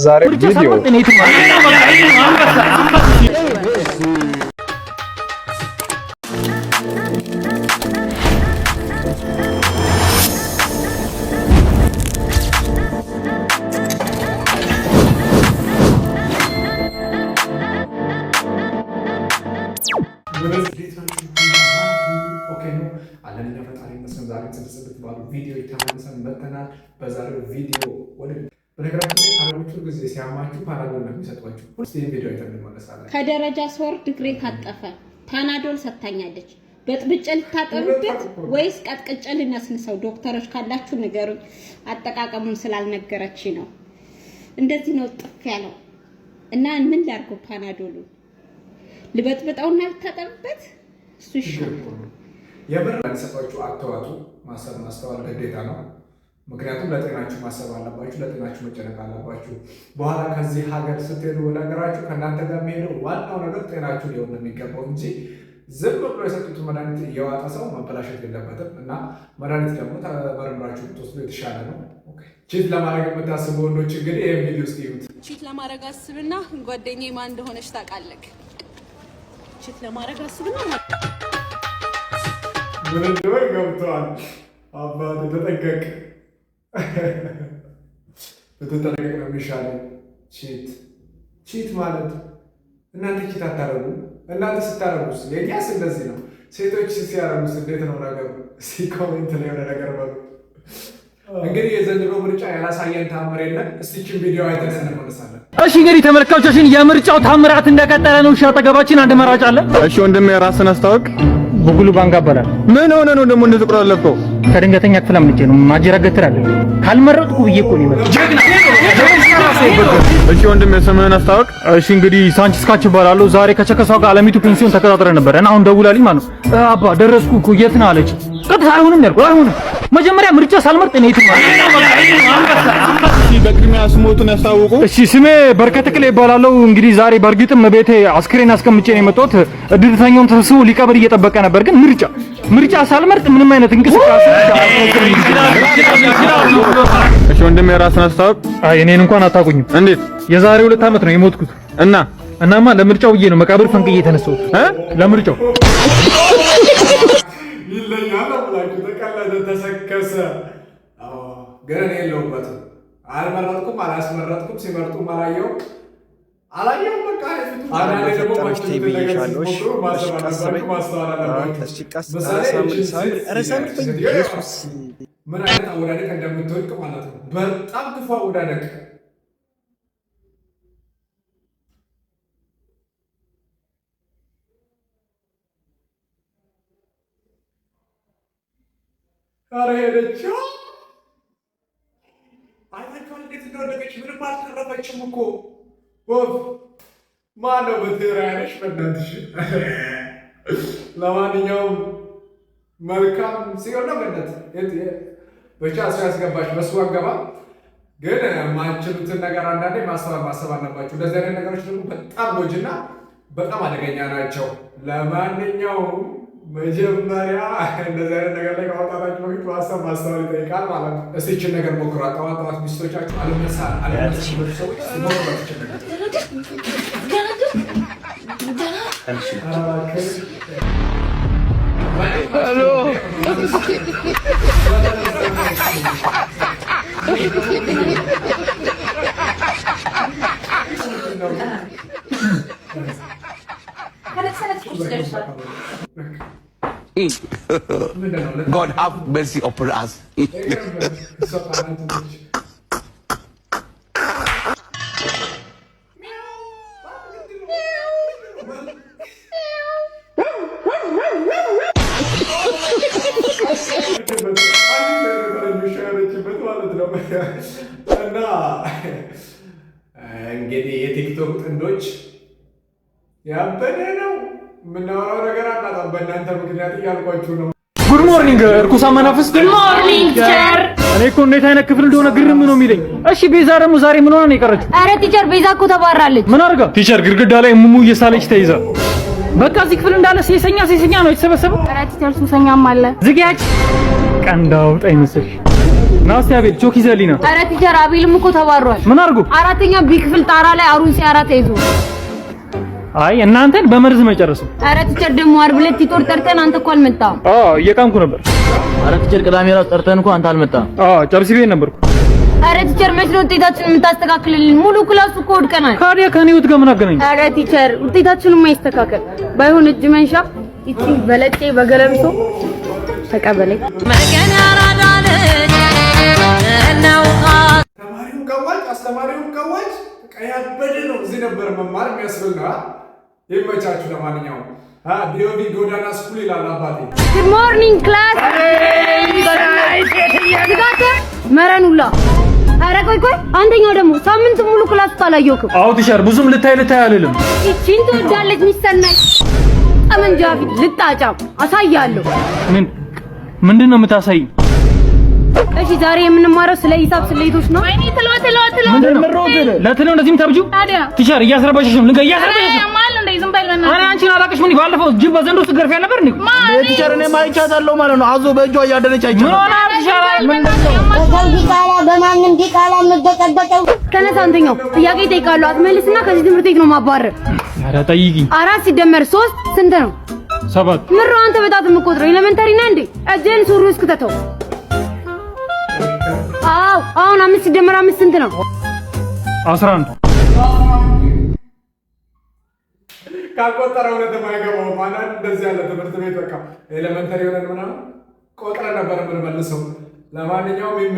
ዛሬ ቪዲዮ ቪዲዮ ተመልሰን መጥተናል። በዛሬው ቪዲዮ በነገራችን ላይ አረቦቹ ጊዜ ሲያማችሁ ፓናዶል ነው የሚሰጧችሁ። ሁሉ ቪዲዮ አይተን እንመለሳለን። ከደረጃ ስወርድ እግሬ ታጠፈ። ፓናዶል ሰጥታኛለች። በጥብጬ ልታጠብበት ወይስ ቀጥቅጬ ልነስንሰው? ዶክተሮች ካላችሁ ንገሩኝ። አጠቃቀሙን ስላልነገረች ነው እንደዚህ ነው ጥፍ ያለው እና ምን ላድርገው? ፓናዶሉ ልበጥብጠውና ልታጠብበት እሱ ይሻላል። የምር ለሰጣችሁ አተዋጡ ማሰብ ማስተዋል ግዴታ ነው። ምክንያቱም ለጤናችሁ ማሰብ አለባችሁ፣ ለጤናችሁ መጨነቅ አለባችሁ። በኋላ ከዚህ ሀገር ስትሄዱ ወደ ሀገራችሁ ከእናንተ ጋር የሚሄደው ዋናው ነገር ጤናችሁ ሊሆን የሚገባው እንጂ ዝም ብሎ የሰጡትን መድኃኒት እየዋጠ ሰው መበላሸት የለበትም እና መድኃኒት ደግሞ ተመርምራችሁ ብትወስዱ የተሻለ ነው። ቺት ለማድረግ የምታስቡ ወንዶች እንግዲህ ይህን ቪዲዮ እስኪ እዩት። ቺት ለማድረግ አስብና ጓደኛዬ ማን እንደሆነች ታውቃለህ? ቺት ለማድረግ አስብና ምን እንደሆነ ገብቶሃል? አባቴ ተጠንቀቅ፣ ብትጠነቀቅ ነው የሚሻለው። ቺት ማለት እናንተ ቺት አታረጉ። እናንተ ስታረጉስ? የእኛስ እንደዚህ ነው። ሴቶች ሲያረጉስ እንዴት ነው ነገሩ? እስኪ ኮሜንት ላይ የሆነ ነገር በሉ። እንግዲህ የዘንድሮ ምርጫ ያላሳየን ታምር የለም። እስቲችን ቪዲዮ አይተን እንመለሳለን። እሺ እንግዲህ ተመልካቾቻችን የምርጫው ታምራት እንደቀጠለ ነው። እሺ አጠገባችን አንድ መራጭ አለ። እሺ ወንድሜ ራስን አስታውቅ። ጉጉሉ ባንጋ ይባላል። ምን ሆነ ነው ደግሞ እንደዚህ ቁራለፍከው? ከድንገተኛ ክፍል አምልጬ ነው። ማጅራገትር አለ ካልመረጥኩ ብዬ እኮ ነው ይመጣ። እሺ ወንድሜ ስምህን አስታውቅ። እሺ እንግዲህ ሳንቺስ ካች ይባላል። ዛሬ ከቸከሳው ጋር አለሚቱ ፔንሲዮን ተከታትረን ነበር እና አሁን ደውላልኝ ማለት ነው። አባ ደረስኩ እኮ የት ነህ አለች። ቀጥታ አይሆንም ያልኩህ አይሆንም። መጀመሪያ ምርጫ ሳልመርጥ ነው የትም ማለት ነው። በቅድሚያ ስሞቱን ያስታውቁ። እሺ ስሜ በርከት ክሌ ይባላል። እንግዲህ ዛሬ በእርግጥም ቤቴ አስክሬን አስቀምጬ ነው የመጣሁት። እድልተኛውን ተሰብስቦ ሊቀብር እየጠበቀ ነበር። ግን ምርጫ ሳልመርጥ ምንም አይነት እንቅስቃሴ እሺ ወንድሜ ራስን አስታውቅ። አይ እኔን እንኳን አታውቁኝም። እንዴት? የዛሬ 2 ዓመት ነው የሞትኩት እናማ ለምርጫው ብዬ ነው መቃብር ፈንቅዬ የተነሳሁት። ለምርጫው ይለኛል ብላችሁ ተቀለደ ተሰከሰ። ግን እኔ የለሁበትም። አልመረጥኩም፣ አላስመረጥኩም። ሲመርጡም አላየሁም። በቃ አንዳንዴ ደግሞ ምን አይነት አወዳደቅ እንደምትወድቅ ማለት ነው። በጣም ክፉ አወዳደቅ። ኧረ ሄደች። አይታችኋል እንዴት እንደወደቀች? ምንም አልተረፈችም እኮ ወፍ። ማነው በቴራ ያለሽ? በእናትሽ። ለማንኛውም መልካም ሲሆን ነው በእናት ብቻ ሰው ያስገባሽ በሱ አገባ። ግን የማንችሉትን ነገር አንዳንዴ ማሰብ አለባችሁ። እንደዚህ አይነት ነገሮች ደግሞ በጣም ጎጂና በጣም አደገኛ ናቸው። ለማንኛውም መጀመሪያ እንደዚህ አይነት ነገር ላይ ከማውጣታችሁ በፊት ማስተዋል ይጠይቃል ማለት ነው። እስቲ ይህችን ነገር ሞክሯ። ጠዋት ሚስቶቻችሁ አለመሳ ሰዎች God have mercy upon us. እና እንግዲህ የቲክቶክ ጥንዶች ያበደ ነው። የምናወራው ነገር አናጣም በእናንተ ምክንያት እያልኳችሁ ነው። ጉድ ሞርኒንግ እርኩሳ መናፍስ። ጉድ ሞርኒንግ ቲቸር። እኔ እኮ እንዴት አይነት ክፍል እንደሆነ ግርም ነው የሚለኝ። እሺ ቤዛ ደግሞ ዛሬ ምን ሆነ ነው የቀረችው? አረ ቲቸር ቤዛ እኮ ተባራለች። ምን አድርጋ? ቲቸር ግድግዳ ላይ ሙሙ እየሳለች ተይዛ። በቃ እዚህ ክፍል እንዳለ ሴሰኛ ነው የተሰበሰበው። አረ ቲቸር ሱሰኛም አለ። ዝጊያች ቀንዳው ጣይ መስል ናስቲ አቤል ቾክ ይዘልኝ ነው። ኧረ ቲቸር አቤልም እኮ ተባሯል። ምን አድርጎ? አራተኛ ቢ ክፍል ጣራ ላይ አሩን ሲያራ ተይዞ። አይ እናንተን በመርዝ መጨረሱ። ኧረ ቲቸር ደግሞ ዓርብ ዕለት ቲቶር ጠርተን አንተ እኮ አልመጣም። እየቃምኩ ነበር። ኧረ ቲቸር ቅዳሜ ዕለት ጠርተን እኮ አንተ አልመጣም። ጨብሲ ቤት ነበርኩ። ኧረ ቲቸር መች ነው ውጤታችንን የምታስተካክልልን? ሙሉ ክላሱ እኮ ወድቀናል። ካዲያ ከኔ ውት ጋር ምን አገናኝ? ኧረ ቲቸር ውጤታችንን የማይስተካከል ባይሆን እጅ መንሻ እቺ በለጤ በገለምሶ ተቀበለኝ። ተማሪው ቀዋጭ አስተማሪው ቀዋጭ ቀያበደ ነው። እዚህ ነበር መማር የሚያስብልና ይመቻችሁ። ለማንኛውም ቢዮቢ ጎዳና ስኩል ይላል አባቴ። ጉድ ሞርኒንግ ክላስ መረኑላ። ኧረ ቆይ አንደኛው ደግሞ ሳምንት ሙሉ ክላስ ታላየውክም። አዎ ቲቸር ብዙም ልታይ አልልም። እቺን ትወዳለች ሚስተናይ ጠመንጃ ፊት ልጣጫም አሳያለሁ። ምንድነው የምታሳይ? እሺ ዛሬ የምንማረው ስለ ሂሳብ ስሌቶች ነው። ወይኔ ትለው ለትለው እንደዚህ የምታብጁ ቲቸር እያስረባሽሽም ልንገ እያስረባሽሽም ማል እንደ ዝም በል በእናትህ። አረ አንቺን አላቅሽ ምን ባለፈው ጅብ በዘንዶ ስትገርፊ ነበር እንዴ? ቲቸር እኔ ማይቻታለሁ ማለት ነው። አዞ በእጇ እያደረች አይቻለሁ። ምን ሆነ ይሻላል? በማንም ዲቃላ የምትበጠበጠው ተነሳ። አንተኛው ጥያቄ ይጠይቃሉ አትመልስና ከዚህ ትምህርት ቤት ነው ማባረር። አረ ጠይቂኝ። 4 ሲደመር 3 ስንት ነው? 7 ምሮ አንተ በጣት የምትቆጥረው ኤሌመንተሪ ነህ እንዴ? እጄን ሱሪ ውስጥ ከተተው። አዎ አሁን 5 ሲደመር 5 ስንት ነው? 11 ካልቆጠረ እውነት የማይገባው ማለት እንደዚህ ያለ ትምህርት ቤት በቃ ኤሌመንተሪ ሆነን ምናምን ቆጥረን ነበር የምንመልሰው። ለማንኛውም ይሜ